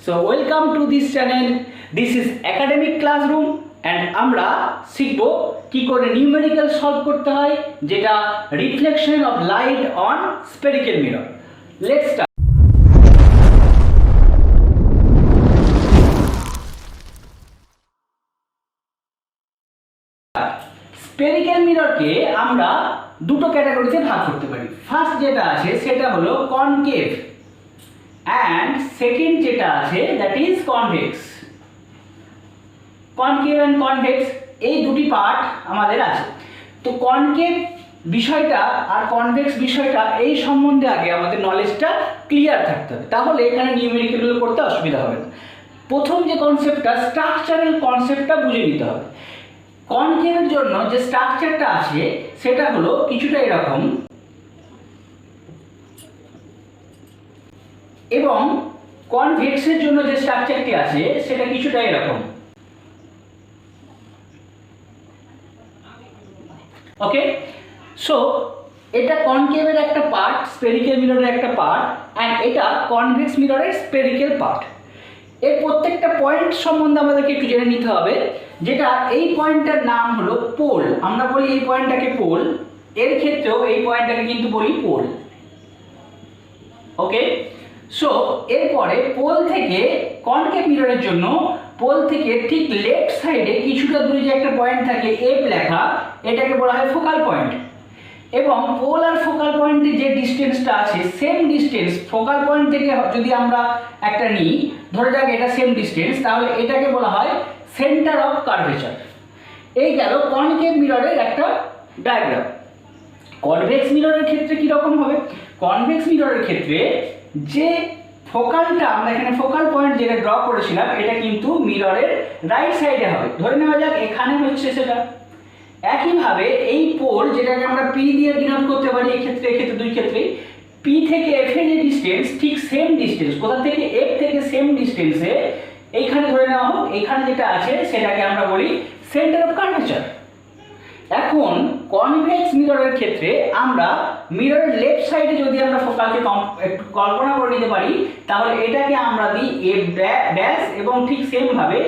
So welcome to this channel. This is academic classroom and আমরা শিখব কি করে নিউমেরিক্যাল সলভ করতে হয় যেটা reflection of light on spherical mirror. Let's start. Spherical মিররকে আমরা দুটো ক্যাটাগরিতে ভাগ করতে পারি। ফার্স্ট যেটা আছে সেটা হলো কনকেভ and second যেটা আছে that is convex. Concave and convex এই দুটি পার্ট আমাদের আছে। তো কনকেভ বিষয়টা আর কনভেক্স বিষয়টা এই সম্বন্ধে আগে আমাদের নলেজটা ক্লিয়ার থাকতে হবে, তাহলে এখানে নিউমেরিক্যালগুলো করতে অসুবিধা হবে না। প্রথম যে কনসেপ্টটা স্ট্রাকচারাল কনসেপ্টটা বুঝে নিতে হবে। কনকেভের জন্য যে স্ট্রাকচারটা আছে সেটা হলো কিছুটা এরকম, এবং কনভেক্সের জন্য যে স্ট্রাকচারটি আছে সেটা কিছুটা এরকম। ওকে, সো এটা কনকেভের একটা পার্ট, স্ফেরিক্যাল মিররের একটা পার্ট, অ্যান্ড এটা কনভেক্স মিররের স্ফেরিক্যাল পার্ট। এর প্রত্যেকটা পয়েন্ট সম্বন্ধে আমাদেরকে একটু জেনে নিতে হবে, যেটা এই পয়েন্টটার নাম হলো পোল। আমরা বলি এই পয়েন্টটাকে পোল, এর ক্ষেত্রেও এই পয়েন্টটাকে কিন্তু বলি পোল। ওকে, সো এরপরে পোল থেকে কনকেভ মিররের জন্য পোল থেকে ঠিক লেফট সাইডে কিছুটা দূরে যে একটা পয়েন্ট থাকে এফ লেখা, এটাকে বলা হয় ফোকাল পয়েন্ট। এবং পোল আর ফোকাল পয়েন্টের যে ডিস্টেন্সটা আছে সেম ডিস্টেন্স, ফোকাল পয়েন্ট থেকে যদি আমরা একটা নিই, ধরে যাক এটা সেম ডিস্টেন্স, তাহলে এটাকে বলা হয় সেন্টার অফ কার্ভেচার। এই গেল কনকেভ মিররের একটা ডায়াগ্রাম। কনভেক্স মিররের ক্ষেত্রে কীরকম হবে? কনভেক্স মিররের ক্ষেত্রে যে ফোকালটা আমরা এখানে ফোকাল পয়েন্ট যেটা ড্র করেছিলাম এটা কিন্তু মিররের রাইট সাইডে হবে। ধরে নেওয়া যাক এখানে হচ্ছে সেটা। একইভাবে এই পোল যেটাকে আমরা পি দিয়ে ডিনোট করতে পারি, এক্ষেত্রে দুই ক্ষেত্রেই পি থেকে এফ এর যে ডিস্টেন্স ঠিক সেম ডিস্টেন্স, কোথা থেকে এফ থেকে সেম ডিস্টেন্সে এইখানে ধরে নেওয়া হোক, এখানে যেটা আছে সেটাকে আমরা বলি সেন্টার অফ কার্ভেচার। এখন কনভেক্স মিররের ক্ষেত্রে আমরা মিররের লেফট সাইডে যদি আমরা ফোকালকে একটু কল্পনা করে নিতে পারি, তাহলে এটাকে আমরা দিই এফ ড্যাশ, এবং ঠিক সেম ভাবে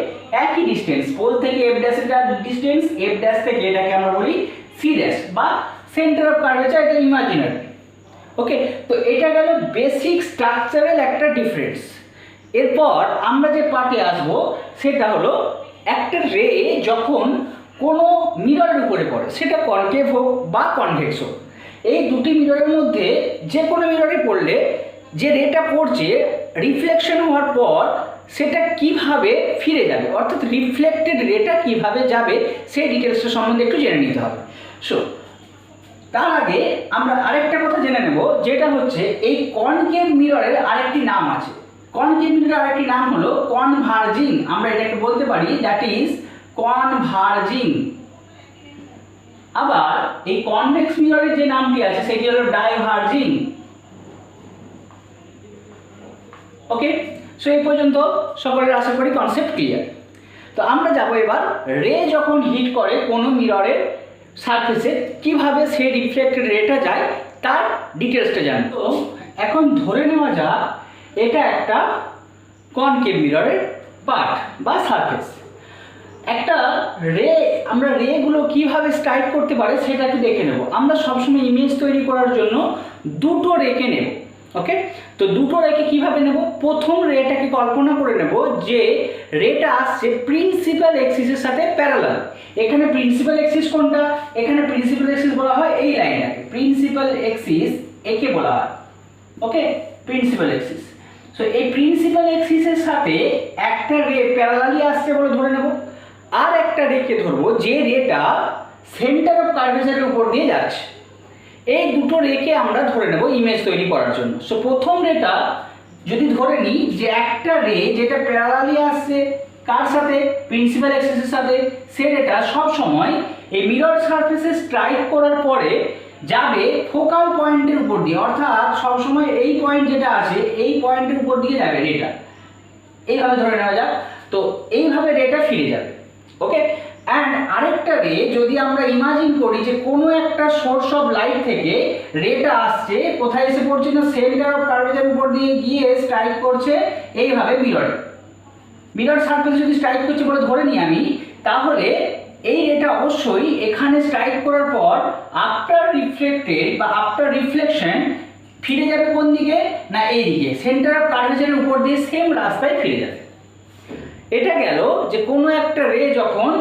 একই ডিস্টেন্স পোল থেকে এফ ড্যাশের ডিস্টেন্স, এফ ড্যাশ থেকে এটাকে আমরা বলি সি ড্যাশ বা সেন্টার অফ কার্ভেচার, এটা ইমাজিনারি। ওকে, তো এটা গেল বেসিক স্ট্রাকচারাল একটা ডিফারেন্স। এরপর আমরা যে পার্টে আসবো সেটা হলো একটা রে যখন কোনো মিররের উপরে পড়ে, সেটা কনকেভ হোক বা কনভেক্স হোক, এই দুটি মিররের মধ্যে যে কোনো মিররে পড়লে যে রেটা পড়ছে রিফ্লেকশন হওয়ার পর সেটা কিভাবে ফিরে যাবে, অর্থাৎ রিফ্লেক্টেড রেটা কিভাবে যাবে সেই ডিটেলসটা সম্বন্ধে একটু জেনে নিতে হবে। সো তার আগে আমরা আরেকটা কথা জেনে নেব, যেটা হচ্ছে এই কনকেভ মিররের আরেকটি নাম আছে। কনকেভ মিররের আরেকটি নাম হলো কনভার্জিং। আমরা এটাকে বলতে পারি দ্যাট ইজ কনভার্জিং। আবার এই কনভেক্স মিররের যে নামটি আছে সেটি হলো ডাইভার্জিং। ওকে, সো এই পর্যন্ত সকলের আশা করি কনসেপ্ট ক্লিয়ার। তো আমরা যাব এবার রে যখন হিট করে কোনো মিররের সারফেসে কিভাবে সে রিফ্লেক্টেড রেটা যায় তার ডিটেলসটা জানি। তো এখন ধরে নেওয়া যাক এটা একটা কনকেভ মিররের পার্ট বা সারফেস। একটা রে, আমরা রেগুলো কিভাবে স্ট্রাইক করতে পারে সেটা একটু দেখে নেব। আমরা সবসময় ইমেজ তৈরি করার জন্য দুটো রেকে নেব। ওকে, তো দুটো রেকে কিভাবে নেব? প্রথম রেটাকে কল্পনা করে নেব যে রেটা আসছে প্রিন্সিপাল এক্সিসের সাথে প্যারালাল। এখানে প্রিন্সিপাল এক্সিস কোনটা? এখানে প্রিন্সিপাল এক্সিস বলা হয় এই লাইনটাকে, প্রিন্সিপাল এক্সিস একে বলা হয়। ওকে, প্রিন্সিপাল এক্সিস। সো এই প্রিন্সিপাল এক্সিসের সাথে একটা রে প্যারালালি আসছে বলে ধরে নেব, আর একটা রেকে ধরবো যে রেটা সেন্টার অফ কার্ভেচারের উপর দিয়ে যাচ্ছে। এই দুটো রেকে আমরা ধরে নেব ইমেজ তৈরি করার জন্য। সো প্রথম রেটা যদি ধরে নিই যে একটা রে যেটা প্যারালালি আসছে কার সাথে? প্রিন্সিপাল এক্সিসের সাথে, সে রেটা সব সময় এই মিরর সারফেসে স্ট্রাইক করার পরে যাবে ফোকাল পয়েন্টের উপর দিয়ে, অর্থাৎ সব সময় এই পয়েন্ট যেটা আছে এই পয়েন্টের উপর দিয়ে যাবে রেটা। এইভাবে ধরে নেওয়া যাক। তো এইভাবে রেটা ফিরে যাবে। ওকে, অ্যান্ড আরেকটা রে যদি আমরা ইমাজিন করি যে কোনো একটা সোর্স অফ লাইট থেকে রেটা আসছে, কোথায় এসে পড়ছে না সেন্টার অফ কার্ভেচারের উপর দিয়ে গিয়ে স্ট্রাইক করছে এইভাবে মিররে। মিরর সারফেসে যদি স্ট্রাইক করছে বলে ধরে নিই আমি, তাহলে এই রেটা অবশ্যই এখানে স্ট্রাইক করার পর আফটার রিফ্লেক্টেড বা আফটার রিফ্লেকশন ফিরে যাবে কোন দিকে না এই দিকে, সেন্টার অফ কার্ভেচারের উপর দিয়ে সেম রাস্তায় ফিরে যাবে। এটা গেল যে কোনো একটা রে যখন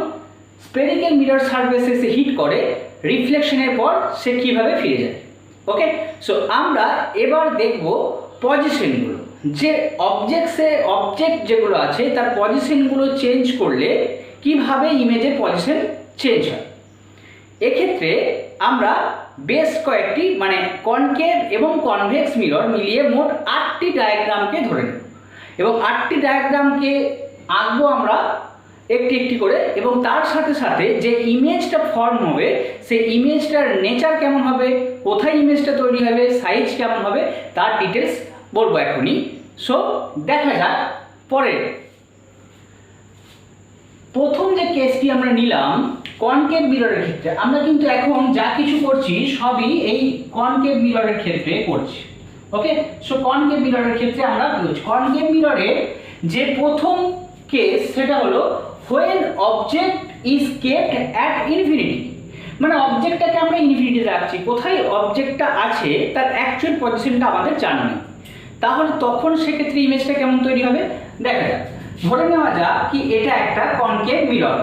স্পেরিক্যাল মিরর সারফেসে সে হিট করে রিফ্লেকশনের পর সে কিভাবে ফিরে যায়। ওকে, সো আমরা এবার দেখব পজিশনগুলো, যে অবজেক্ট যেগুলো আছে তার পজিশনগুলো চেঞ্জ করলে কিভাবে ইমেজের পজিশন চেঞ্জ হয়। এক্ষেত্রে আমরা বেশ কয়েকটি মানে কনকেভ এবং কনভেক্স মিরর মিলিয়ে মোট 8টি ডায়াগ্রামকে ধরে নেব এবং 8টি ডায়াগ্রামকে আঁকবো আমরা একটি একটি করে, এবং তার সাথে সাথে যে ইমেজটা ফর্ম হবে সেই ইমেজটার নেচার কেমন হবে, কোথায় ইমেজটা তৈরি হবে, সাইজ কেমন হবে, তার ডিটেলস বলবো এখনই। সো দেখা যাক পরে। প্রথম যে কেসটি আমরা নিলাম কনকেভ মিররের ক্ষেত্রে, আমরা কিন্তু এখন যা কিছু করছি সবই এই কনকেভ মিররের ক্ষেত্রে করছি। ওকে, সো কনকেভ মিররের ক্ষেত্রে আমরা কনকেভ মিররের যে প্রথম কেস সেটা হলো when object is kept at infinity, মানে অবজেক্টটাকে আমরা ইনফিনিটিতে রাখছি, কোথায় অবজেক্টটা আছে তার অ্যাকচুয়াল পজিশনটা আমাদের জানা নেই, তাহলে তখন সেক্ষেত্রে ইমেজটা কেমন তৈরি হবে দেখা যাক। ধরে নেওয়া যাক কি এটা একটা কনকেভ মিরর।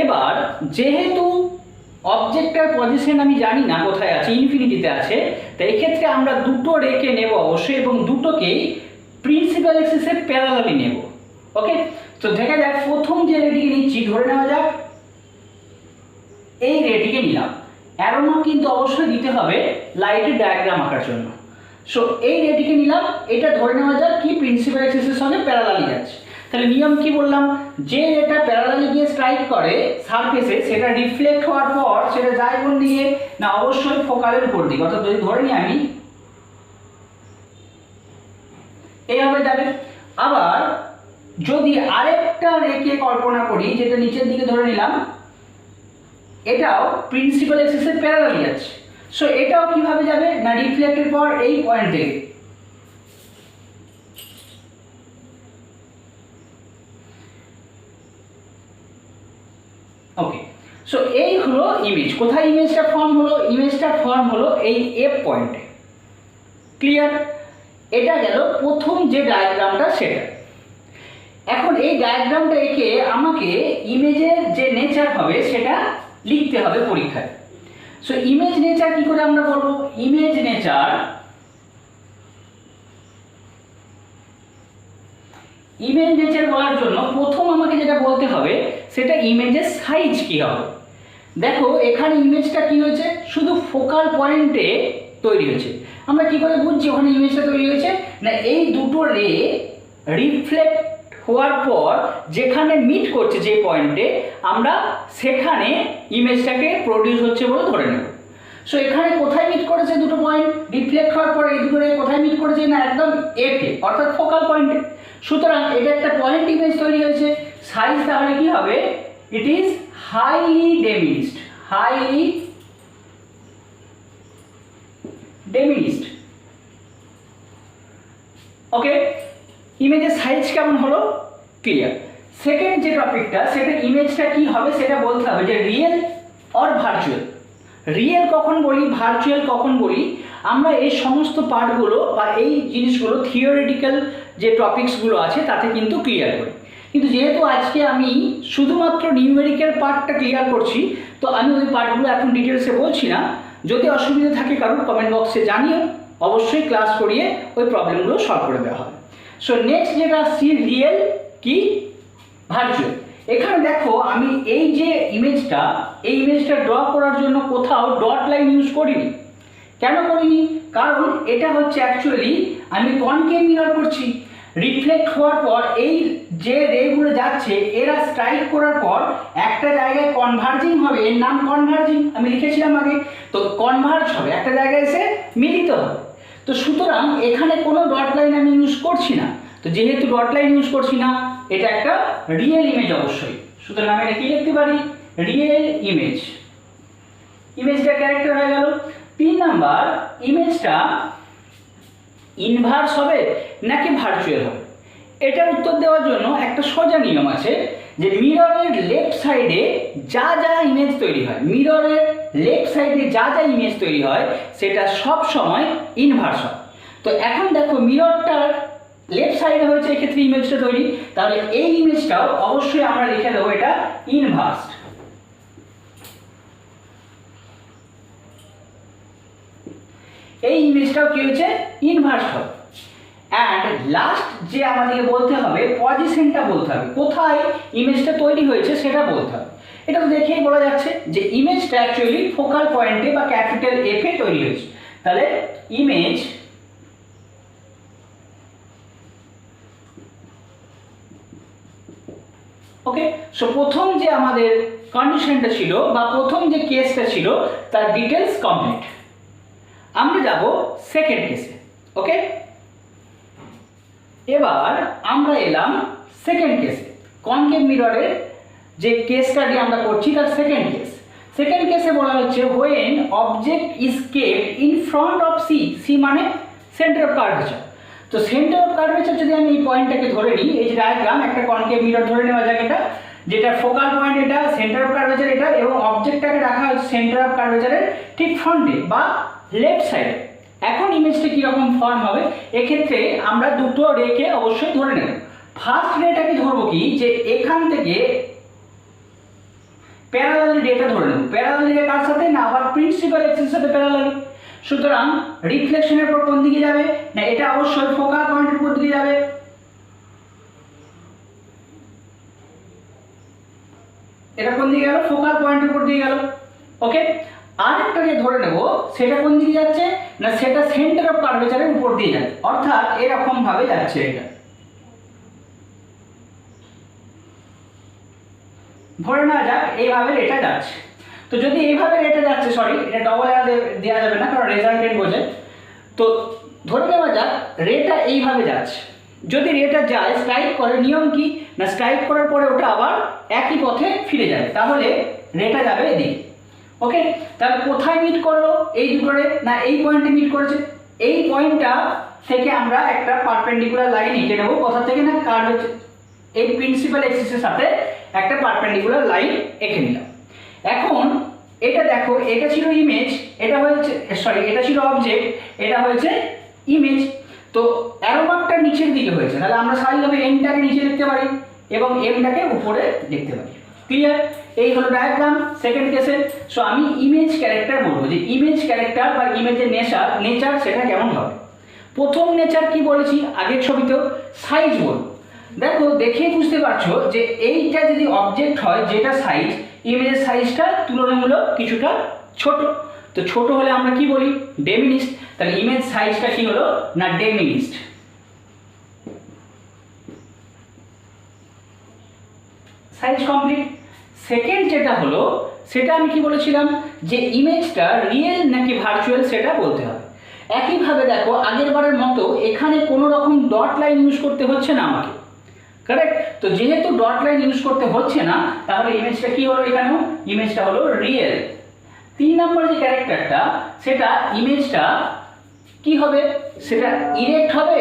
এবার যেহেতু অবজেক্টের পজিশন আমি জানি না কোথায় আছে, ইনফিনিটিতে আছে, তাই এক্ষেত্রে আমরা দুটো রেকে নেব অবশ্যই এবং দুটোকেই প্রিন্সিপাল অ্যাক্সিসের প্যারালালি নেব। ওকে, তো দেখা যাক প্রথম যে রেটিকে নিচ্ছি, ধরে নেওয়া যাক এই রেটিকে নিলাম, অ্যারো মার্ক কিন্তু অবশ্যই দিতে হবে লাইটের ডায়াগ্রাম আঁকার জন্য। সো এই রেটিকে নিলাম, এটা ধরে নেওয়া যাক কি প্রিন্সিপাল অ্যাক্সিসের সঙ্গে প্যারালালি যাচ্ছে। তাহলে নিয়ম কি বললাম, যে এটা প্যারালালি গিয়ে স্ট্রাইক করে সারফেসে সেটা রিফ্লেক্ট হওয়ার পর সেটা যায় কোন দিকে না অবশ্যই ফোকালের উপর দিকে, অর্থাৎ যদি ধরে নিই আমি এইভাবে যাবে। আবার যদি আরেকটা রেকে কল্পনা করি যেটা নিচের দিকে ধরে নিলাম, এটাও প্রিন্সিপাল অ্যাক্সিসের প্যারালালি যাচ্ছে, সো এটাও কিভাবে যাবে না রিফ্লেক্টের পর এই পয়েন্ট থেকে। ওকে, সো এই হলো ইমেজ। কোথায় ইমেজটা ফর্ম হলো, ইমেজটা ফর্ম হলো এই এফ পয়েন্টে। ক্লিয়ার? এটা গেল প্রথম যে ডায়াগ্রামটা সেটা। এখন এই ডায়াগ্রামটা এঁকে আমাকে ইমেজের যে নেচার হবে সেটা লিখতে হবে পরীক্ষায়। সো ইমেজ নেচার কি করে আমরা বলবো, ইমেজ নেচার বলার জন্য প্রথম আমাকে যেটা বলতে হবে সেটা ইমেজের সাইজ কি হবে। দেখো এখানে ইমেজটা কি হয়েছে, শুধু ফোকাল পয়েন্টে তৈরি হয়েছে। আমরা কি করে বুঝছি ওখানে ইমেজটা তৈরি হয়েছে না এই দুটো রে রিফ্লেক্ট হওয়ার পর যেখানে মিট করছে যে পয়েন্টে আমরা সেখানে ইমেজটাকে প্রডিউস হচ্ছে বলে ধরে নেব। সো এখানে কোথায় মিট করেছে দুটো পয়েন্ট, রিফ্লেক্ট হওয়ার পর এই দুটো রে কোথায় মিট করেছে না একদম এফে অর্থাৎ ফোকাল পয়েন্টে। সুতরাং এটা একটা পয়েন্ট ইমেজ তৈরি হয়েছে। সাইজ তাহলে কি হবে, ইট ইজ হাইলি ডেমিনিসড। ওকে, ইমেজের সাইজ কেমন হলো ক্লিয়ার। সেকেন্ড যে টপিকটা সেটা ইমেজটা কি হবে সেটা বলতে হবে যে রিয়েল অর ভার্চুয়াল। রিয়েল কখন বলি, ভার্চুয়াল কখন বলি, আমরা এই সমস্ত পার্টগুলো বা এই জিনিসগুলো থিওরিটিক্যাল যে টপিকসগুলো আছে তাতে কিন্তু ক্লিয়ার করি। কিন্তু যেহেতু আজকে আমি শুধুমাত্র নিউমেরিক্যাল পার্টটা ক্লিয়ার করছি, তো আমি ওই পার্টগুলো এখন ডিটেলসে বলছি না। যদি অসুবিধা থাকে কারোর কমেন্ট বক্সে জানিও, অবশ্যই ক্লাস করিয়ে ওই প্রবলেমগুলো সলভ করে দেওয়া হবে। সো নেক্সট যেটা আসছি রিয়েল কি ভার্চুয়াল। এখানে দেখো আমি এই যে ইমেজটা ড্র করার জন্য কোথাও ডট লাইন ইউজ করিনি। কেন করিনি, কারণ এটা হচ্ছে অ্যাকচুয়ালি আমি কনকেভ মিরর করছি। রিফ্লেক্ট হওয়ার পর এই যে রেগুলো যাচ্ছে এরা স্ট্রাইক করার পর একটা জায়গায় কনভার্জিং হবে, এর নাম কনভার্জিং আমি লিখেছিলাম আগে। তো কনভার্জ হবে, একটা জায়গায় এসে মিলিত হবে। তো সুতরাং এখানে কোনো ডট লাইন আমি ইউজ করছি না। তো যেহেতু ডট লাইন ইউজ করছি না, এটা একটা রিয়েল ইমেজ অবশ্যই। সুতরাং আমি এটা কি লিখতে পারি, রিয়েল ইমেজটা ক্যারেক্টার হয়ে গেল। তিন নাম্বার, ইমেজটা ইনভার্স হবে নাকি ভার্চুয়াল হবে? এটা উত্তর দেওয়ার জন্য একটা সোজা নিয়ম আছে যে মিররের লেফট সাইডে যা যা ইমেজ তৈরি হয়, মিররের লেফট সাইডে যা যা ইমেজ তৈরি হয় সেটা সব সময় ইনভার্স হয়। তো এখন দেখো মিররটার লেফট সাইডে হয়েছে এক্ষেত্রে ইমেজটা তৈরি, তাহলে এই ইমেজটাও অবশ্যই আমরা লিখে দেবো এটা ইনভার্স। এই ইমেজটাও কি হয়েছে ইনভার্স হবে। অ্যান্ড লাস্ট যে আমাদেরকে বলতে হবে পজিশনটা বলতে হবে, কোথায় ইমেজটা তৈরি হয়েছে সেটা বলতে হবে। এটা তো দেখেই বলা যাচ্ছে যে ইমেজটা অ্যাকচুয়ালি ফোকাল পয়েন্টে বা ক্যাপিটাল এফ এ তৈরি হয়েছে। তাহলে ইমেজ ওকে, সো প্রথম যে আমাদের কন্ডিশনটা ছিল বা প্রথম যে কেসটা ছিল তার ডিটেলস কমপ্লিট। আমরা যাব সেকেন্ড কেসে। ওকে, এবার আমরা এলাম সেকেন্ড কেসে। কনকেভ মিররের যে কেস স্টাডি আমরা করছি তার সেকেন্ড কেস। সেকেন্ড কেসে বলা হচ্ছে when object is kept in front of C, C মানে সেন্টার অফ কার্ভেচার। তো সেন্টার অফ কার্ভেচার যদি আমি এই পয়েন্টটাকে ধরে নিই, এই যে ডায়াগ্রাম একটা কনকেভ মিরর ধরে নেওয়া যাক, এটা যেটা ফোকাল পয়েন্ট, এটা সেন্টার অফ কার্ভেচার এটা, এবং অবজেক্টটাকে রাখা হচ্ছে সেন্টার অফ কার্ভেচারের ঠিক ফ্রন্টে বা লেফট সাইডে। এখন ইমেজটা কীরকম ফর্ম হবে, এক্ষেত্রে আমরা দুটো রেকে অবশ্যই ধরে নেব। ফার্স্ট রেটাকে ধরবো কি, যে এখান থেকে প্যারালাল রেটা ধরে নেব। প্যারালাল রে কার সাথে না, আবার প্রিন্সিপাল অ্যাক্সিসের সাথে প্যারালাল। সুতরাং রিফ্লেকশনের উপর কোন দিকে যাবে না, এটা অবশ্যই ফোকাল পয়েন্টের উপর দিকে যাবে। এটা কোন দিকে গেল, ফোকাল পয়েন্টের উপর দিকে গেল। ওকে, আরেকটাকে ধরে নেব, সেটা কোন দিকে যাচ্ছে না, সেটা সেন্টার অফ কার্ভেচারের উপর দিয়ে যাচ্ছে, অর্থাৎ এরকম ভাবে যাচ্ছে। এটা ধরে নেওয়া যাক এইভাবে এটা যাচ্ছে। তো যদি এইভাবে এটা যাচ্ছে, সরি এটা ডবল এরা দেওয়া যাবে না কারণ রেজাল্টেন্ট বোঝে, তো ধরে নেওয়া যাক রেটা এইভাবে যাচ্ছে। যদি রেটা যায় স্ট্রাইক করে, নিয়ম কি না, স্ট্রাইক করার পরে ওটা আবার একই পথে ফিরে যাবে, তাহলে রেটা যাবে এদিকে। ওকে, তাহলে কোথায় মিট করলো এই দুটো রে, না এই পয়েন্টে মিট করেছে। এই পয়েন্টটা থেকে আমরা একটা পারপেন্ডিকুলার লাইন এঁকে নেবো, কোথা থেকে না কার্ভেচার, এই প্রিন্সিপাল অ্যাক্সিসের সাথে একটা পারপেন্ডিকুলার লাইন এঁকে নিলাম। এখন এটা দেখো, এটা ছিল ইমেজ, এটা হয়েছে সরি এটা ছিল অবজেক্ট, এটা হয়েছে ইমেজ। তো অ্যারো মার্কটা নিচের দিকে হয়েছে, তাহলে আমরা স্বাভাবিকভাবে এনটাকে নিচে লিখতে পারি এবং এমটাকে উপরে লিখতে পারি। ক্লিয়ার? এই হলো ডায়াগ্রাম সেকেন্ড কেসের। সো আমি ইমেজ ক্যারেক্টার বলবো, যে ইমেজ ক্যারেক্টার বা ইমেজের নেচার সেটা কেমন হবে। প্রথম নেচার কি বলেছি আগের ছবিতেও, সাইজ বলবো। দেখো দেখেই বুঝতে পারছো যে এইটা যদি অবজেক্ট হয়, যেটা সাইজ, ইমেজের সাইজটা তুলনামূলক কিছুটা ছোট। তো ছোট হলে আমরা কি বলি, ডেমিনিস্ট। তাহলে ইমেজ সাইজটা কি হলো না, ডেমিনিস্ট। Size complete. সেকেন্ড যেটা হলো, সেটা আমি কি বলেছিলাম যে ইমেজটা রিয়েল নাকি ভার্চুয়াল সেটা বলতে হবে। একইভাবে দেখো আগের বারের মতো এখানে কোনো রকম ডট লাইন ইউজ করতে হচ্ছে না আমাকে, কারেক্ট? তো যেহেতু ডট লাইন ইউজ করতে হচ্ছে না, তাহলে ইমেজটা কি হলো, এখানেও ইমেজটা হলো রিয়েল। 3 নম্বর যে ক্যারেক্টারটা, সেটা ইমেজটা কি হবে, সেটা ইরেক্ট হবে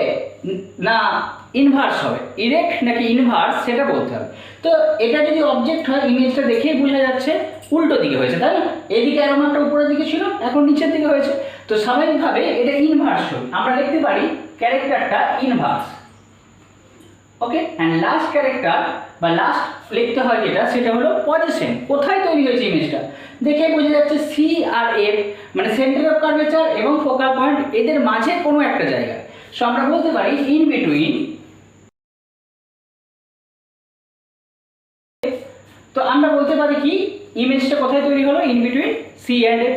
না ইনভার্স হবে, ইরেক্ট নাকি ইনভার্স সেটা বলতে হবে। তো এটা যদি অবজেক্ট হয়, ইমেজটা দেখেই বোঝা যাচ্ছে উল্টো দিকে হয়েছে, তাই না? এদিকে অ্যারো মার্কটা উপরের দিকে ছিল, এখন নিচের দিকে হয়েছে, তো স্বাভাবিকভাবে এটা ইনভার্স হবে। আমরা লিখতে পারি ক্যারেক্টারটা inverse. Okay, and last character বা লাস্ট লিখতে হয় যেটা, সেটা হলো পজিশন, কোথায় তৈরি হয়েছে ইমেজটা। দেখে বোঝা যাচ্ছে সি আর এফ মানে সেন্টার অফ কার্ভেচার এবং ফোকাল পয়েন্ট, এদের মাঝে কোনো একটা জায়গায়। সো আমরা বলতে পারি ইন বিটুইন। তো আমরা বলতে পারি কি, ইমেজটা কোথায় তৈরি হলো, in between C and F.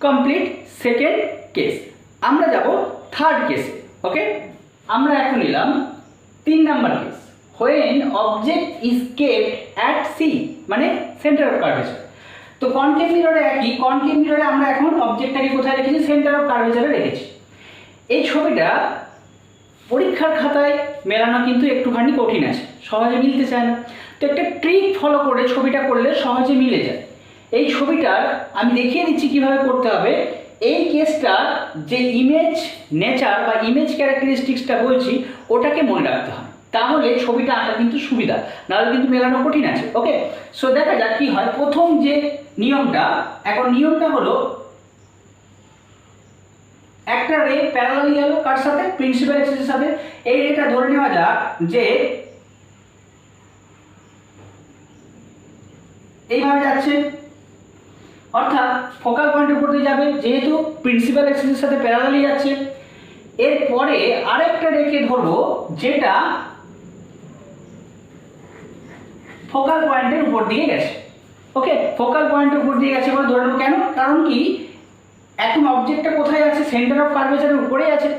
Complete second case. আমরা যাব থার্ড কেসে। ওকে, আমরা এখন নিলাম 3 number case, when object is kept at C মানে সেন্টার অফ কার্ভেচার। তো কনকেভ মিররে একই, কনকেভ মিররে আমরা এখন অবজেক্টটাকে কোথায় রেখেছি, সেন্টার অফ কার্ভেচারে রেখেছি। এই ছবিটা পরীক্ষার খাতায় মেলানো কিন্তু একটুখানি কঠিন আছে, সহজে মিলতে চায় না। তো একটা ট্রিক ফলো করে ছবিটা করলে সহজে মিলে যায়। এই ছবিটার আমি দেখিয়ে দিচ্ছি কিভাবে করতে হবে। এই কেসটা যে ইমেজ নেচার বা ইমেজ ক্যারেক্টারিস্টিক্সটা বলছি ওটাকে মনে রাখতে হয়, তাহলে ছবিটা আঁকা কিন্তু সুবিধা, নাহলে কিন্তু মেলানো কঠিন আছে। ওকে, সো দেখা যাক কি হয়। প্রথম যে নিয়মটা, এখন নিয়মটা হলো একটা রে প্যারালালি গেল কার সাথে, প্রিন্সিপাল অ্যাক্সিসের সাথে। এই রেটা ধরে নেওয়া যাক যে এইভাবে যাচ্ছে, অর্থাৎ ফোকাল পয়েন্টের উপর দিয়ে যাবে, যেহেতু প্রিন্সিপাল অ্যাক্সিসের সাথে প্যারালালি যাচ্ছে। এরপরে আরেকটা রেখে ধরবো যেটা ফোকাল পয়েন্টের উপর দিয়ে গেছে। ওকে, ফোকাল পয়েন্টের উপর দিয়ে গেছে বলে ধরে নেবো। কেন? কারণ কি, এখন অবজেক্টটা কোথায় আছে, সেন্টার অফ কার্ভেচারের উপরেই আছে।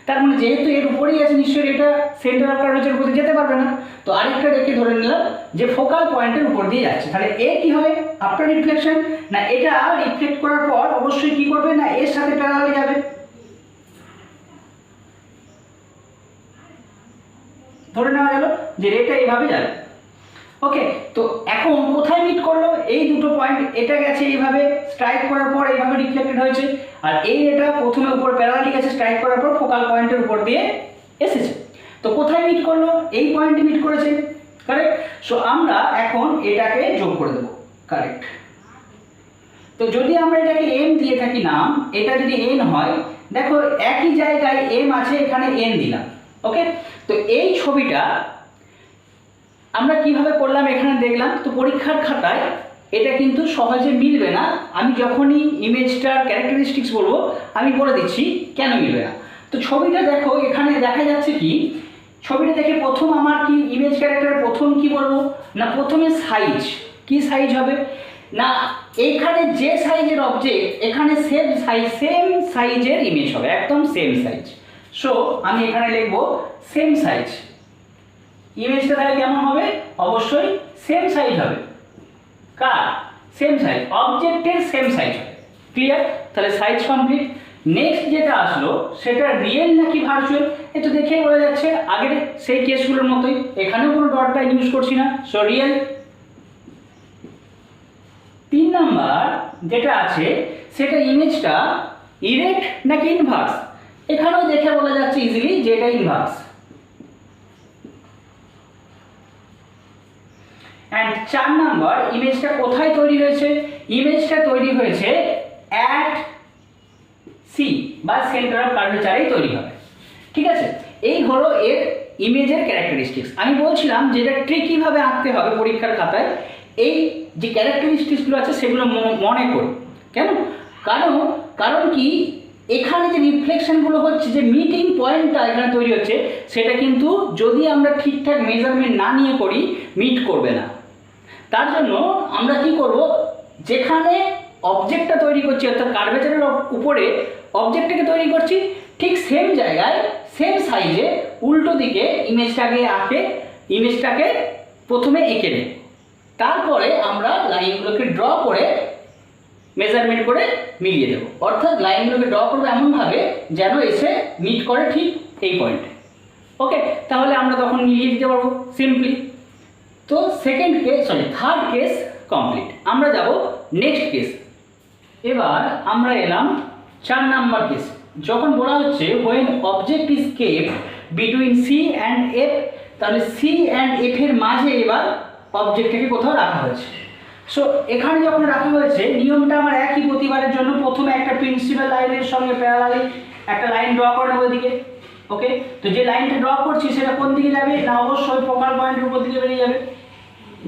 তার মানে যেহেতু এর উপরেই আছে, নিশ্চয়ই এটা সেন্টার অফ কার্ভেচারের উপর যেতে পারবে না। তো আরেকটা রেখে ধরে নিলাম যে ফোকাল পয়েন্টের উপর দিয়ে যাচ্ছে। তাহলে এ কি হবে আফটার রিফ্লেকশন, না এটা রিফ্লেক্ট করার পর অবশ্যই কি করবে, না এর সাথে প্যারালালি যাবে। ধরে নেওয়া গেল যে রেটা এইভাবে যাবে। ওকে, তো এখন কোথায় মিট করলো, এই দুটো পয়েন্ট, এটা গেছে এইভাবে স্ট্রাইক করার পর এইভাবে রিফ্লেক্টেড হয়েছে, আর এই রেটা প্রথমে উপর প্যারালালি গেছে স্ট্রাইক করার পর ফোকাল পয়েন্টের উপর দিয়ে এসেছে। তো কোথায় মিট করলো, এই পয়েন্টে মিট করেছে, কারেক্ট। সো আমরা এখন এটাকে যোগ করে দেবো, কারেক্ট। তো যদি আমরা এটাকে এম দিয়ে থাকি নাম, এটা যদি এন হয়, দেখো একই জায়গায় এম আছে, এখানে এন দিলাম। ওকে, তো এই ছবিটা আমরা কিভাবে করলাম এখানে দেখলাম। তো পরীক্ষার খাতায় এটা কিন্তু সহজে মিলবে না, আমি যখনই ইমেজটার ক্যারেক্টারিস্টিক্স বলবো আমি বলে দিচ্ছি কেন মিলবে না। তো ছবিটা দেখো, এখানে দেখা যাচ্ছে কি, ছবিটা দেখে প্রথম আমার কি ইমেজ ক্যারেক্টার প্রথম কি বলবো, না প্রথমে সাইজ, কি সাইজ হবে, না এইখানে যে সাইজের অবজেক্ট এখানে সেম সাইজের ইমেজ হবে, একদম সেম সাইজ। সো আমি এখানে লিখবো সেম সাইজ। ইমেজটা তাহলে কেমন হবে, অবশ্যই সেম সাইজ হবে। কার? সেম সাইজ, অবজেক্টের সেম সাইজ হবে। ক্লিয়ার? তাহলে সাইজ কমপ্লিট। নেক্সট যেটা আসলো সেটা রিয়েল নাকি ভার্চুয়াল, এটা দেখে বোঝা যাচ্ছে আগের সেই কেসগুলোর মতোই, এখানেও কোনো ডট লাইন ইউজ করছি না। So real. 3 নাম্বার যেটা আছে সেটা ইমেজটা ইরেক্ট নাকি ইনভার্স, এখানেও দেখে বলা যাচ্ছে ইজিলি যে এটা ইনভার্স। অ্যান্ড 4 নাম্বার, ইমেজটা কোথায় তৈরি হয়েছে, ইমেজটা তৈরি হয়েছে অ্যাট সি বা সেন্টার অফ কার্ভেচারেই তৈরি হবে। ঠিক আছে, এই হলো এর ইমেজের ক্যারেক্টারিস্টিক্স। আমি বলছিলাম যে এটা ট্রিকিভাবে আঁকতে হবে পরীক্ষার খাতায়, এই যে ক্যারেক্টারিস্টিক্সগুলো আছে সেগুলো মনে করি। কেন? কারণ কি, এখানে যে রিফ্লেকশনগুলো হচ্ছে, যে মিটিং পয়েন্টটা এখানে তৈরি হচ্ছে, সেটা কিন্তু যদি আমরা ঠিকঠাক মেজারমেন্ট না নিয়ে করি মিট করবে না। তার জন্য আমরা কি করব, যেখানে অবজেক্টটা তৈরি করছি অর্থাৎ কার্ভেচারের উপরে অবজেক্টটাকে তৈরি করছি, ঠিক সেম জায়গায় সেম সাইজে উল্টো দিকে ইমেজটাকে প্রথমে এঁকে নেব, তারপরে আমরা লাইনগুলোকে ড্র করে মেজারমেন্ট করে মিলিয়ে দেবো। অর্থাৎ লাইনগুলোকে ড্র করবো এমনভাবে যেন এসে মিট করে ঠিক এই পয়েন্টে। ওকে, তাহলে আমরা তখন মিলিয়ে দিতে পারবো সিম্পলি। তো থার্ড কেস কমপ্লিট। আমরা যাব নেক্সট কেস। এবার আমরা এলাম 4 নাম্বার কেস। যখন বলা হচ্ছে when object is kept between C and F, তাহলে C and F এর মাঝে এবার অবজেক্টটাকে কোথাও রাখা হয়েছে। সো এখানে যখন রাখা হয়েছে, নিয়মটা আমার একই প্রতিবারের জন্য। প্রথমে একটা প্রিন্সিপাল লাইনের সঙ্গে প্যারালালি একটা লাইন ড্র করে নেবো এদিকে। ওকে, তো যে লাইনটা ড্র করছি সেটা কোন দিকে যাবে, না অবশ্যই ফোকাল পয়েন্টের উপর দিকে বেরিয়ে যাবে।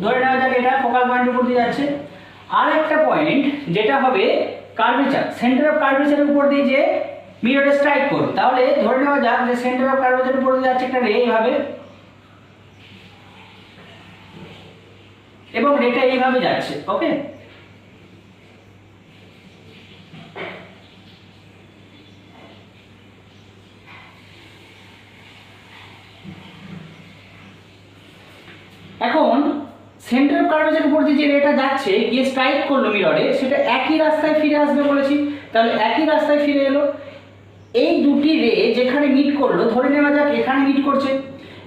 ধরে নেওয়া যাক এটা ফোকাল পয়েন্টের উপর দিয়ে যাচ্ছে। আর একটা পয়েন্ট যেটা হবে কার্ভেচার, সেন্টার অফ কার্ভেচারের উপর দিয়ে যে মিররে স্ট্রাইক করবে, তাহলে ধরে নেওয়া যাক যে সেন্টার অফ কার্ভেচারের উপর দিয়ে যাচ্ছে একটা রে এইভাবে, এবং রেটা এইভাবে যাচ্ছে। ওকে, এখন সেন্টার অফ কার্ভেচারের উপর দিয়ে যে রেটা যাচ্ছে গিয়ে স্ট্রাইক করলো মিররে, সেটা একই রাস্তায় ফিরে আসবে বলেছি, তাহলে একই রাস্তায় ফিরে এলো। এই দুটি রে যেখানে মিট করলো, ধরে নেওয়া যাক এখানে মিট করছে।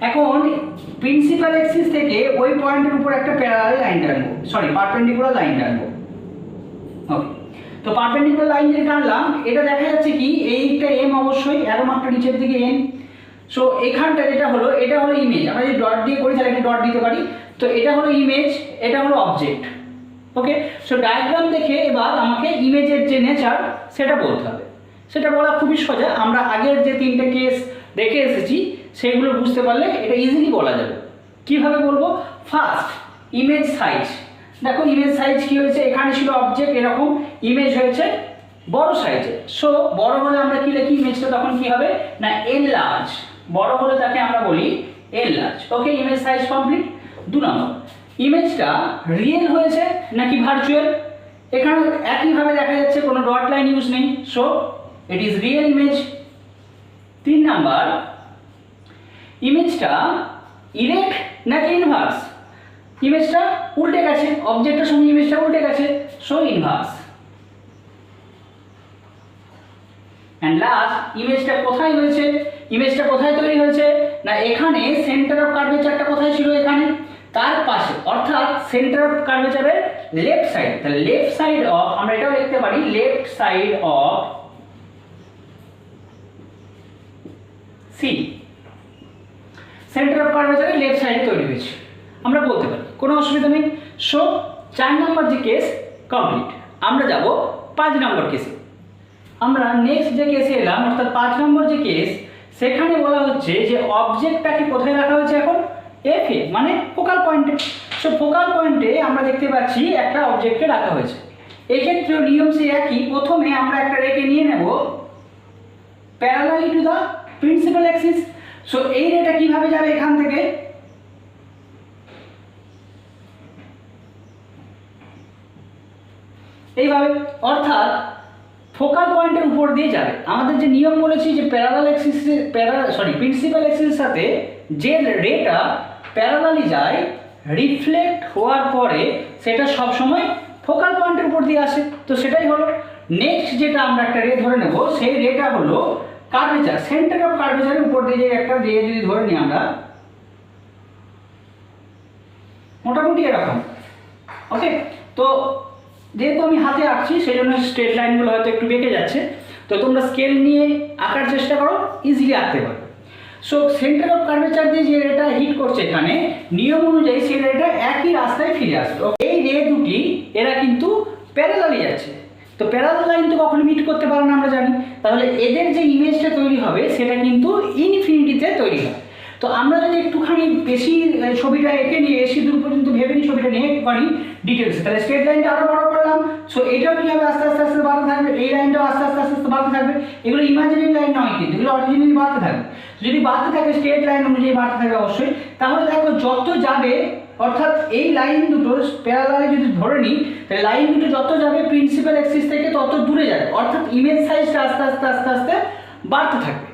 এখন প্রিন্সিপাল অ্যাক্সিস থেকে ওই পয়েন্টের উপর একটা প্যারালাল লাইন টানবো, পারপেন্ডিকুলার লাইন টানবো। ওকে, তো পারপেন্ডিকুলার লাইন যেটা টানলাম এটা দেখা যাচ্ছে কি এইটা এম, অবশ্যই অ্যারো মার্কটা নিচের দিকে এন। সো এখানটা যেটা হলো এটা হলো ইমেজ, আমরা যদি ডট দিয়ে করি তাহলে একটা ডট দিতে পারি। তো এটা হলো ইমেজ, এটা হলো অবজেক্ট। ওকে, সো ডায়াগ্রাম দেখে এবার আমাকে ইমেজের যে নেচার সেটা বলতে হবে। সেটা বলা খুবই সোজা, আমরা আগের যে 3টে কেস দেখে এসেছি সেগুলো বুঝতে পারলে এটা ইজিলি বলা যাবে। কিভাবে বলবো? First image size. দেখো ইমেজ সাইজ কি হয়েছে, এখানে ছিল অবজেক্ট এরকম, ইমেজ হয়েছে বড় সাইজে। সো বড় হলে আমরা কি লিখি ইমেজটা, তখন কি হবে না এন লার্জ, বড় হলে তাকে আমরা বলি এন লার্জ। ওকে, ইমেজ সাইজ কমপ্লিট। 2 নম্বর, ইমেজটা রিয়েল হয়েছে নাকি ভার্চুয়াল। এখানে একইভাবে দেখা যাচ্ছে কোনো ডট লাইন ইউজ নেই, so it is real image. 3 number, ইমেজটা ইরেক্ট নাকি ইনভার্স। ইমেজটা উল্টে গেছে, অবজেক্টের সঙ্গে ইমেজটা উল্টে গেছে, সো ইনভার্স। অ্যান্ড লাস্ট, ইমেজটা কোথায় হয়েছে, ইমেজটা কোথায় তৈরি হয়েছে না এখানে সেন্টার অফ কার্ভেচারটা কোথায় ছিল, এখানে তার পাশে, অর্থাৎ সেন্টার অফ কার্ভেচারের লেফট সাইড। তাহলে লেফট সাইড অফ, আমরা এটাও লিখতে পারি left side of C, centre of কার্ভেচারের লেফট সাইডে তৈরি হয়েছে, আমরা বলতে পারি, কোনো অসুবিধা নেই। সো 4 নম্বর যে কেস কমপ্লিট। আমরা যাব 5 নম্বর কেসে। আমরা নেক্সট যে কেসে এলাম, অর্থাৎ 5 নম্বর যে কেস, সেখানে বলা হচ্ছে যে অবজেক্টটাকে কোথায় রাখা হয়েছে এখন, এফ এ, মানে ফোকাল পয়েন্টে। সো ফোকাল পয়েন্টে আমরা দেখতে পাচ্ছি একটা অবজেক্টকে রাখা হয়েছে। এক্ষেত্রে নিয়ম সে একই, প্রথমে আমরা একটা রেকে নিয়ে নেব parallelly to the principal Axis. So এই রেটা কিভাবে যাবে এখান থেকে, এইভাবে, অর্থাৎ ফোকাল পয়েন্টের উপর দিয়ে যাবে। আমাদের যে নিয়ম বলেছি যে প্যারালাল অ্যাক্সিস, প্রিন্সিপাল অ্যাক্সিসের সাথে যে রেটা প্যারালালি যায়, রিফ্লেক্ট হওয়ার পরে সেটা সব সময় ফোকাল পয়েন্টের উপর দিয়ে আসে। তো সেটাই হলো নেক্সট যেটা আমরা একটা রে ধরে নেব, সেই রেটা হলো কার্ভেচার, সেন্টার অফ কার্ভেচারের উপর দিয়ে যে একটা রে যদি ধরে নিই আমরা, মোটামুটি এরকম। ওকে, তো যেহেতু আমি হাতে আঁকছি সেই জন্য স্ট্রেট লাইনগুলো হয়তো একটু বেঁকে যাচ্ছে, তো তোমরা স্কেল নিয়ে আঁকার চেষ্টা করো, ইজিলি আঁকতে পারো। সো সেন্টার অফ কার্ভেচার দিয়ে যে রেটা হিট করছে এখানে, নিয়ম অনুযায়ী সেই রেটা একই রাস্তায় ফিরে আসবে। এই রে দুটি এরা কিন্তু প্যারালালি যাচ্ছে, তো প্যারালাল লাইন তো কখনো মিট করতে পারে না আমরা জানি। তাহলে এদের যে ইমেজটা তৈরি হবে সেটা কিন্তু ইনফিনিটিতে তৈরি হয়। তো আমরা যদি একটুখানি বেশি ছবিটা এঁকে নিয়ে এসি দূর পর্যন্ত ভেবে নিই, ছবিটা নিয়ে পারি ডিটেলসে, তাহলে স্ট্রেট লাইনটা আরও বড় করলাম। সো এটাও কী হবে, আস্তে আস্তে আস্তে বাড়তে থাকবে, এই লাইনটাও আস্তে আস্তে আস্তে আস্তে বাড়তে থাকবে। এগুলো ইমাজিনারি লাইন নয়, কিন্তু এগুলো অরিজিনালি বাড়তে থাকবে। যদি বাড়তে থাকে স্ট্রেট লাইন অনুযায়ী বাড়তে থাকে অবশ্যই, তাহলে দেখো যত যাবে, অর্থাৎ এই লাইন দুটো প্যারালালে যদি ধরে নিই, তাহলে লাইন দুটো যত যাবে প্রিন্সিপাল অ্যাক্সিস থেকে তত দূরে যাবে, অর্থাৎ ইমেজ সাইজটা আস্তে আস্তে আস্তে আস্তে বাড়তে থাকবে।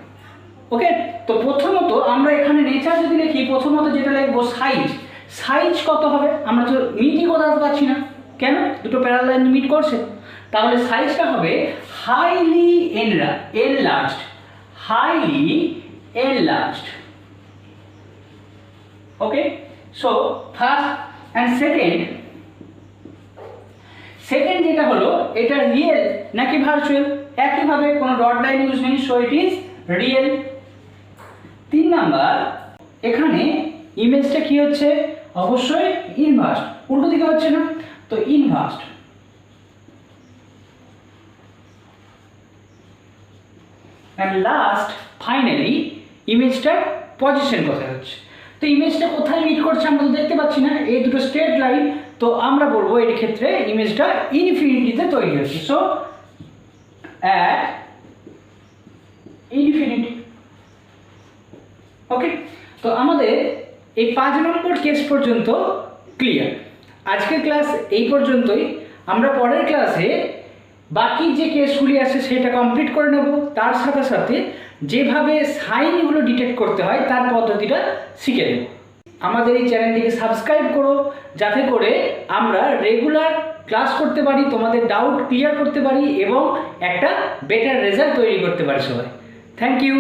ওকে, তো প্রথমত আমরা এখানে নেচার যদি লিখি, প্রথমত যেটা লিখবো সাইজ। সাইজ কত হবে, আমরা তো মিটই করতে পারছি না, কেন, দুটো প্যারালাল লাইন মিট করছে। তাহলে সাইজটা হবে highly enlarged, highly enlarged. Okay, so first and second যেটা হলো, এটা রিয়েল নাকি ভার্চুয়াল, একইভাবে কোনো ডট লাইন ইউজ নেই, so it is real. 3 number, এখানে ইমেজটা কি হচ্ছে, অবশ্যই ইনভার্স, উল্টো দিকে হচ্ছে না, তো ইনভার্স। অ্যান্ড লাস্ট ফাইনালি ইমেজটার পজিশন কোথায় হচ্ছে। তো ইমেজটা কোথায় মিট করছে আমরা তো দেখতে পাচ্ছি না, এই দুটো স্ট্রেট লাইন, তো আমরা বলবো এর ক্ষেত্রে ইমেজটা ইনফিনিটিতে তৈরি হচ্ছে। So at infinity. ওকে, তো আমাদের এই 5 নম্বর কেস পর্যন্ত ক্লিয়ার। আজকের ক্লাস এই পর্যন্তই। আমরা পরের ক্লাসে বাকি যে কেসগুলি আছে সেটা কমপ্লিট করে নেব, তার সাথে সাথে যেভাবে সাইনগুলো ডিটেক্ট করতে হয় তার পদ্ধতিটা শিখে নেব। আমাদের এই চ্যানেলটিকে সাবস্ক্রাইব করো, যাতে করে আমরা রেগুলার ক্লাস করতে পারি, তোমাদের ডাউট ক্লিয়ার করতে পারি এবং একটা বেটার রেজাল্ট তৈরি করতে পারি সবাই। Thank you.